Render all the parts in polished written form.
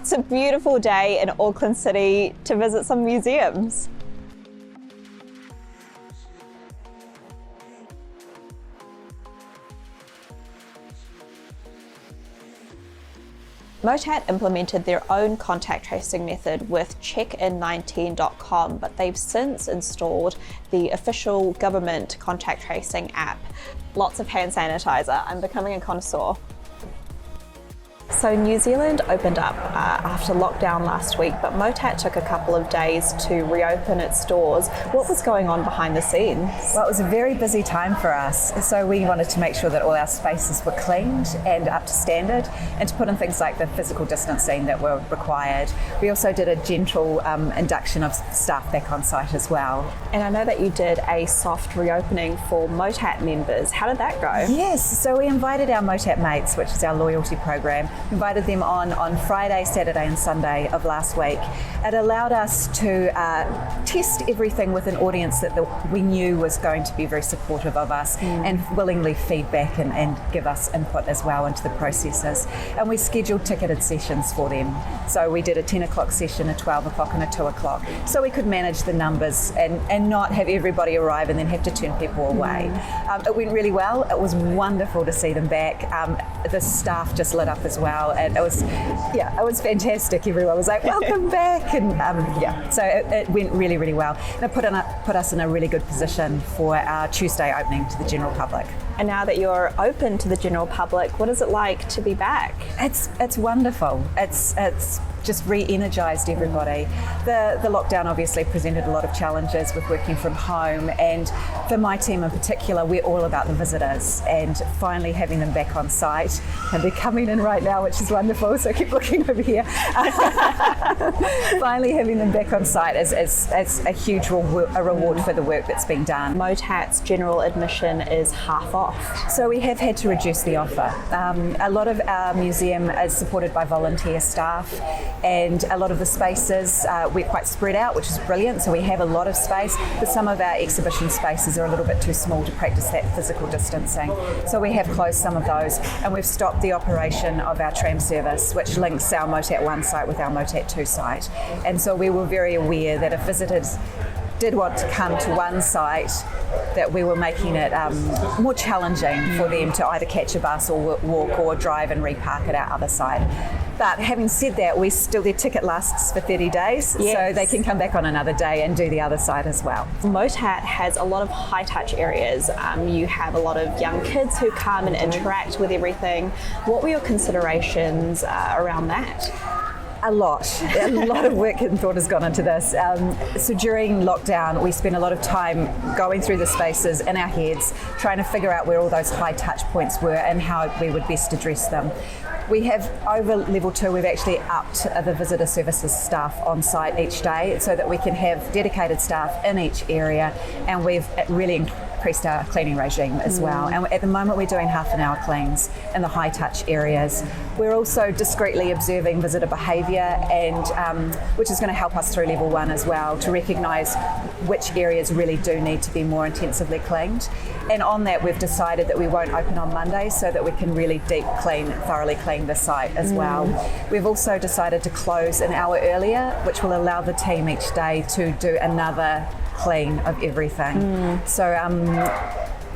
It's a beautiful day in Auckland City to visit some museums. MOTAT implemented their own contact tracing method with checkin19.com, but they've since installed the official government contact tracing app. Lots of hand sanitizer. I'm becoming a connoisseur. So New Zealand opened up after lockdown last week, but MOTAT took a couple of days to reopen its doors. What was going on behind the scenes? Well, it was a very busy time for us, so we wanted to make sure that all our spaces were cleaned and up to standard, and to put in things like the physical distancing that were required. We also did a gentle induction of staff back on site as well. And I know that you did a soft reopening for MOTAT members. How did that go? Yes, so we invited our MOTAT mates, which is our loyalty program. We invited them on Friday, Saturday and Sunday of last week. It allowed us to test everything with an audience that we knew was going to be very supportive of us and willingly feedback and give us input as well into the processes. And we scheduled ticketed sessions for them. So we did a 10 o'clock session, a 12 o'clock and a 2 o'clock. So we could manage the numbers and not have everybody arrive and then have to turn people away. It went really well. It was wonderful to see them back. The staff just lit up as well. And it was fantastic. Everyone was like, welcome back. And so it went really, really well. And it put us in a really good position for our Tuesday opening to the general public. And now that you're open to the general public, what is it like to be back? It's wonderful. It's just re-energised everybody. The lockdown obviously presented a lot of challenges with working from home, and for my team in particular, we're all about the visitors and finally having them back on site. And they're coming in right now, which is wonderful, so keep looking over here. Finally having them back on site is a huge reward for the work that's been done. MOTAT's general admission is half off. So we have had to reduce the offer. A lot of our museum is supported by volunteer staff, and a lot of the spaces we're quite spread out, which is brilliant, so we have a lot of space, but some of our exhibition spaces are a little bit too small to practice that physical distancing. So we have closed some of those, and we've stopped the operation of our tram service, which links our MOTAT 1 site with our MOTAT 2 site. And so we were very aware that if visitors did want to come to one site, that we were making it more challenging for them to either catch a bus or walk or drive and repark at our other site. But having said that, their ticket lasts for 30 days, so they can come back on another day and do the other side as well. MOTAT has a lot of high-touch areas. You have a lot of young kids who come and interact with everything. What were your considerations around that? A lot of work and thought has gone into this. So during lockdown, we spent a lot of time going through the spaces in our heads, trying to figure out where all those high touch points were and how we would best address them. We have, over level 2, we've actually upped the visitor services staff on site each day so that we can have dedicated staff in each area, and we've really increased our cleaning regime as well. And at the moment we're doing half an hour cleans in the high touch areas. We're also discreetly observing visitor behaviour, and which is going to help us through level 1 as well, to recognise which areas really do need to be more intensively cleaned. And on that, we've decided that we won't open on Mondays so that we can really thoroughly clean the site as well. We've also decided to close an hour earlier, which will allow the team each day to do another clean of everything. So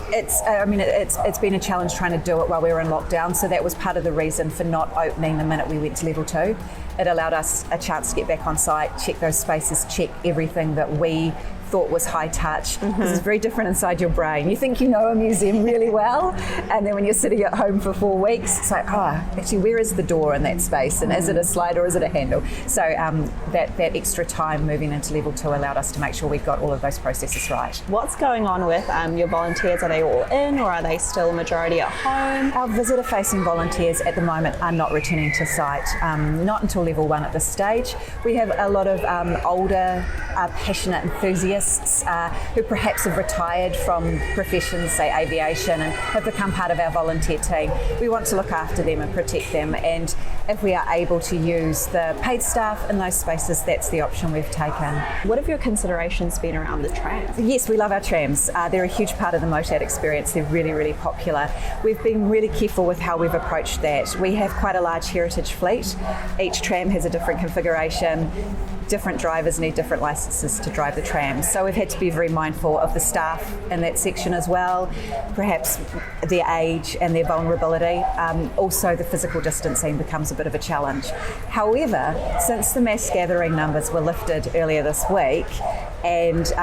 it's been a challenge trying to do it while we were in lockdown, so that was part of the reason for not opening the minute we went to level 2. It allowed us a chance to get back on site, check those spaces, check everything that we thought was high touch. This is very different inside your brain. You think you know a museum really well, and then when you're sitting at home for 4 weeks, it's like, actually, where is the door in that space, and is it a slide or is it a handle? So that extra time moving into level 2 allowed us to make sure we've got all of those processes right. What's going on with your volunteers? Are they all in, or are they still a majority at home? Our visitor-facing volunteers at the moment are not returning to site, not until level 1 at this stage. We have a lot of older, passionate enthusiasts hobbyists who perhaps have retired from professions, say aviation, and have become part of our volunteer team. We want to look after them and protect them, and if we are able to use the paid staff in those spaces, that's the option we've taken. What have your considerations been around the trams? Yes, we love our trams. They're a huge part of the MOTAT experience. They're really, really popular. We've been really careful with how we've approached that. We have quite a large heritage fleet. Each tram has a different configuration. Different drivers need different licenses to drive the trams. So we've had to be very mindful of the staff in that section as well, perhaps their age and their vulnerability. Also, the physical distancing becomes a bit of a challenge. However, since the mass gathering numbers were lifted earlier this week, and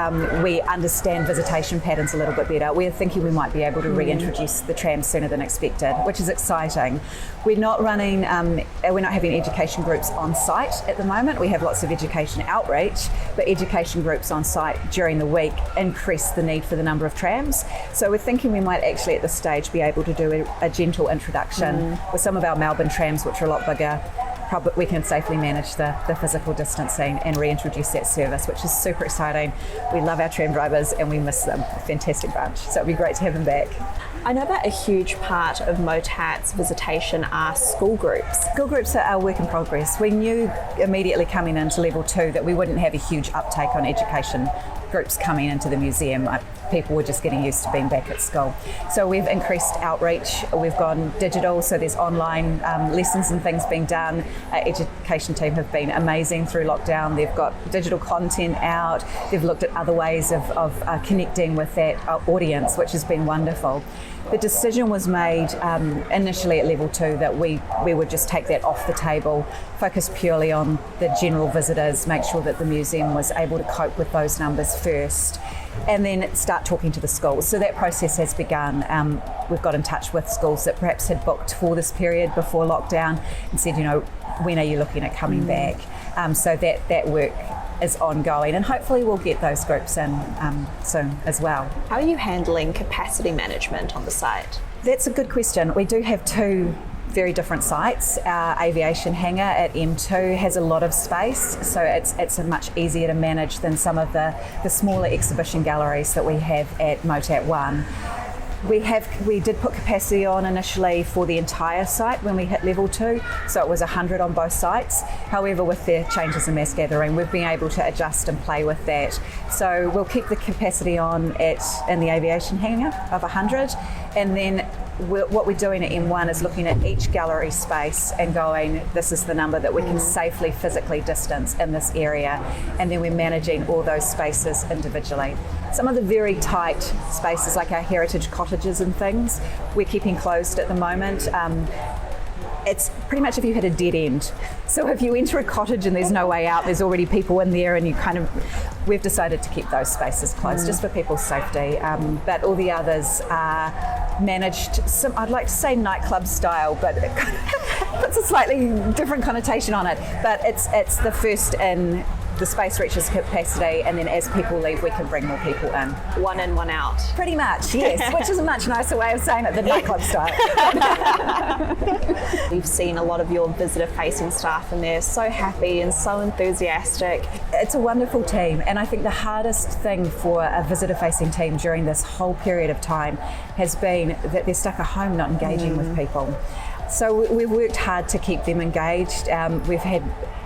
we understand visitation patterns a little bit better, we're thinking we might be able to reintroduce the trams sooner than expected, which is exciting. We're not running, we're not having education groups on site at the moment. We have lots of education outreach, but education groups on site during the week increase the need for the number of trams. So we're thinking we might actually at this stage be able to do a gentle introduction with some of our Melbourne trams, which are a lot bigger. Probably we can safely manage the physical distancing and reintroduce that service, which is super exciting. We love our tram drivers and we miss them. A fantastic bunch. So it'd be great to have them back. I know that a huge part of MOTAT's visitation are school groups. School groups are a work in progress. We knew immediately coming into level 2 that we wouldn't have a huge uptake on education groups coming into the museum. People were just getting used to being back at school. So we've increased outreach, we've gone digital, so there's online lessons and things being done. Our education team have been amazing through lockdown. They've got digital content out, they've looked at other ways of connecting with that audience, which has been wonderful. The decision was made initially at level 2 that we would just take that off the table, focus purely on the general visitors, make sure that the museum was able to cope with those numbers first, and then start talking to the schools. So that process has begun. We've got in touch with schools that perhaps had booked for this period before lockdown and said, when are you looking at coming back? So that work is ongoing, and hopefully we'll get those groups in soon as well. How are you handling capacity management on the site? That's a good question. We do have 2 very different sites. Our aviation hangar at M2 has a lot of space, so it's much easier to manage than some of the smaller exhibition galleries that we have at MOTAT 1. We did put capacity on initially for the entire site when we hit level 2, so it was 100 on both sites. However, with the changes in mass gathering, we've been able to adjust and play with that. So we'll keep the capacity on in the aviation hangar of 100, and then what we're doing at M1 is looking at each gallery space and going, this is the number that we can safely physically distance in this area, and then we're managing all those spaces individually. Some of the very tight spaces, like our heritage cottages and things, we're keeping closed at the moment. It's pretty much if you hit a dead end. So if you enter a cottage and there's no way out, there's already people in there, and we've decided to keep those spaces closed just for people's safety. But all the others are managed, I'd like to say nightclub style, but it puts a slightly different connotation on it. But it's the first in, the space reaches capacity, and then as people leave, we can bring more people in. One in, one out. Pretty much, yes, which is a much nicer way of saying it than nightclub style. We've seen a lot of your visitor-facing staff, and they're so happy and so enthusiastic. It's a wonderful team, and I think the hardest thing for a visitor-facing team during this whole period of time has been that they're stuck at home not engaging with people. So we've worked hard to keep them engaged. We've had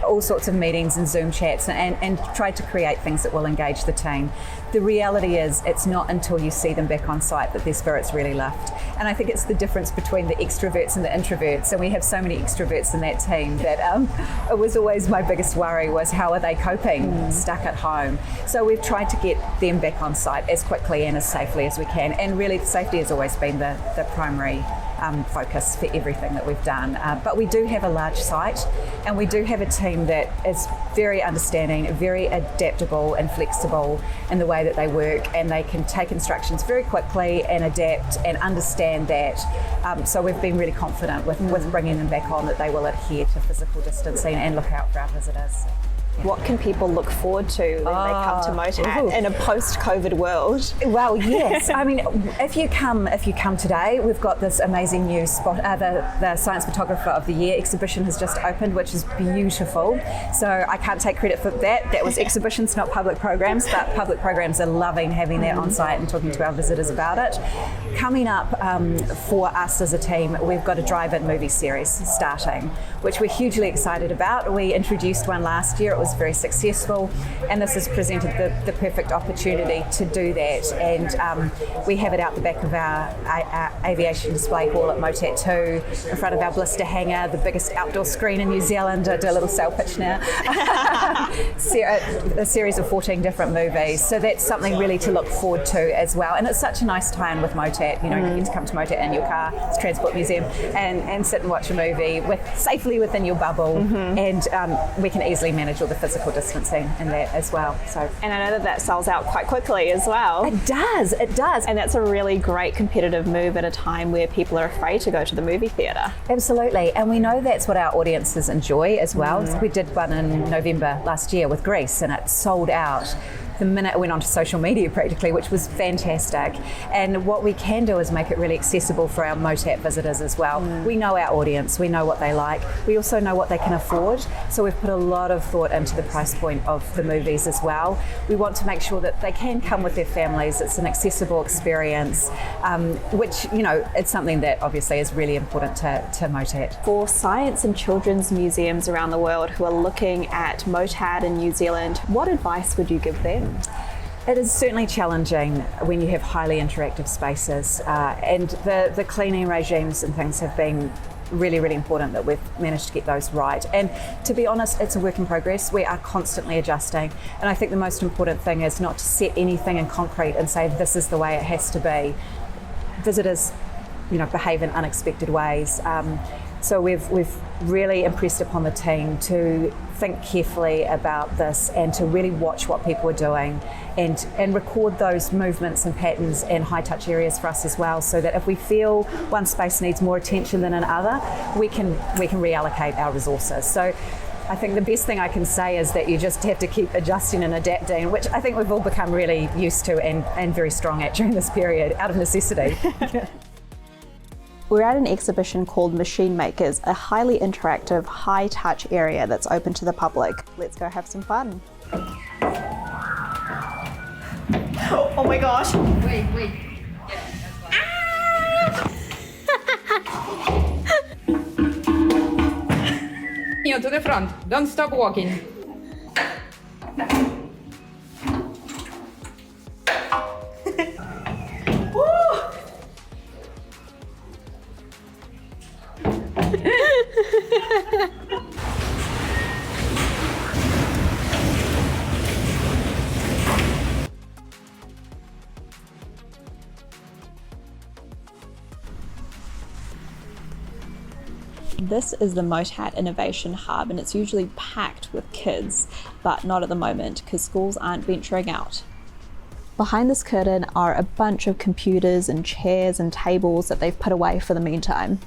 all sorts of meetings and Zoom chats and tried to create things that will engage the team. The reality is it's not until you see them back on site that their spirits really lift. And I think it's the difference between the extroverts and the introverts. And we have so many extroverts in that team that it was always my biggest worry was how are they coping stuck at home. So we've tried to get them back on site as quickly and as safely as we can. And really safety has always been the primary focus for everything that we've done. But we do have a large site, and we do have a team that is very understanding, very adaptable and flexible in the way that they work, and they can take instructions very quickly and adapt and understand that. So we've been really confident with bringing them back on that they will adhere to physical distancing and look out for our visitors. What can people look forward to when they come to MOTAT in a post-COVID world? Well, yes. I mean, if you come today, we've got this amazing new spot. The Science Photographer of the Year exhibition has just opened, which is beautiful. So I can't take credit for that. That was exhibitions, not public programs, but public programs are loving having that on site and talking to our visitors about it. Coming up for us as a team, we've got a drive-in movie series starting, which we're hugely excited about. We introduced one last year. It was very successful, and this has presented the perfect opportunity to do that. And we have it out the back of our aviation display hall at MOTAT 2, in front of our blister hanger, the biggest outdoor screen in New Zealand. I do a little sale pitch now. A series of 14 different movies, so that's something really to look forward to as well. And it's such a nice tie-in with MOTAT. You know, you get to come to MOTAT in your car, it's a transport museum, and sit and watch a movie safely within your bubble, and we can easily manage all the physical distancing in that as well. So, and I know that sells out quite quickly as well. It does. And that's a really great competitive move at a time where people are afraid to go to the movie theatre. Absolutely, and we know that's what our audiences enjoy as well. We did one in November last year with Greece, and it sold out the minute it went onto social media practically, which was fantastic. And what we can do is make it really accessible for our MOTAT visitors as well. We know our audience, we know what they like, we also know what they can afford, so we've put a lot of thought into the price point of the movies as well. We want to make sure that they can come with their families. It's an accessible experience, which, you know, it's something that obviously is really important to MOTAT. For science and children's museums around the world who are looking at MOTAT in New Zealand, what advice would you give them? It is certainly challenging when you have highly interactive spaces, and the cleaning regimes and things have been really, really important that we've managed to get those right. And to be honest, it's a work in progress. We are constantly adjusting, and I think the most important thing is not to set anything in concrete and say this is the way it has to be. Visitors, you know, behave in unexpected ways. So we've really impressed upon the team to think carefully about this and to really watch what people are doing and record those movements and patterns in high touch areas for us as well, so that if we feel one space needs more attention than another, we can reallocate our resources. So I think the best thing I can say is that you just have to keep adjusting and adapting, which I think we've all become really used to and very strong at during this period out of necessity. We're at an exhibition called Machine Makers, a highly interactive, high-touch area that's open to the public. Let's go have some fun. Oh my gosh. Wait. Yeah, that's to the front. Don't stop walking. This is the MOTAT Innovation Hub, and it's usually packed with kids, but not at the moment because schools aren't venturing out. Behind this curtain are a bunch of computers and chairs and tables that they've put away for the meantime.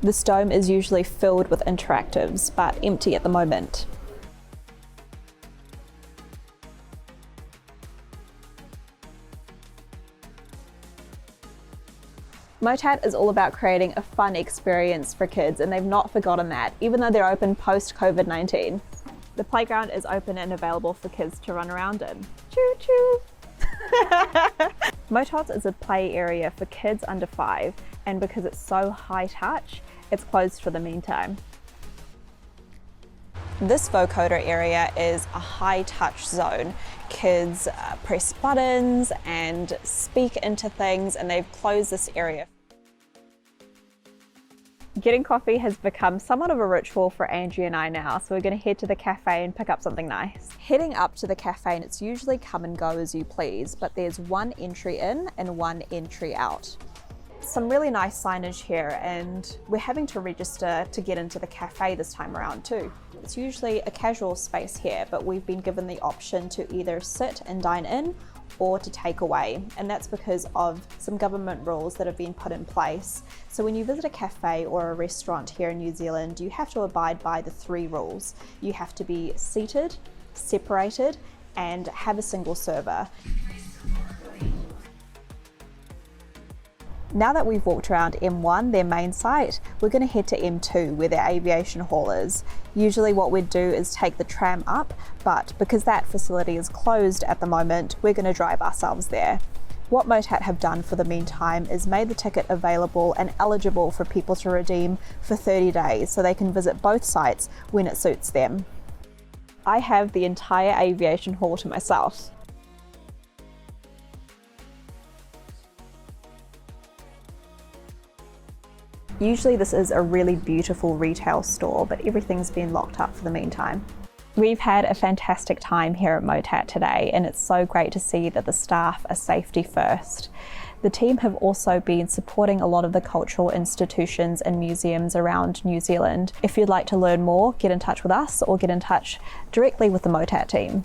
This dome is usually filled with interactives, but empty at the moment. MOTAT is all about creating a fun experience for kids, and they've not forgotten that, even though they're open post-COVID-19. The playground is open and available for kids to run around in. Choo choo! MOTAT is a play area for kids under 5, and because it's so high touch, it's closed for the meantime. This vocoder area is a high touch zone. Kids press buttons and speak into things, and they've closed this area. Getting coffee has become somewhat of a ritual for Angie and I now, so we're going to head to the cafe and pick up something nice. Heading up to the cafe, and it's usually come and go as you please, but there's one entry in and one entry out. Some really nice signage here, and we're having to register to get into the cafe this time around too. It's usually a casual space here, but we've been given the option to either sit and dine in or to take away, and that's because of some government rules that have been put in place. So when you visit a cafe or a restaurant here in New Zealand, you have to abide by the 3 rules. You have to be seated, separated, and have a single server. Now that we've walked around M1, their main site, we're going to head to M2 where their aviation hall is. Usually what we'd do is take the tram up, but because that facility is closed at the moment, we're going to drive ourselves there. What MOTAT have done for the meantime is made the ticket available and eligible for people to redeem for 30 days so they can visit both sites when it suits them. I have the entire aviation hall to myself. Usually this is a really beautiful retail store, but everything's been locked up for the meantime. We've had a fantastic time here at MOTAT today, and it's so great to see that the staff are safety first. The team have also been supporting a lot of the cultural institutions and museums around New Zealand. If you'd like to learn more, get in touch with us or get in touch directly with the MOTAT team.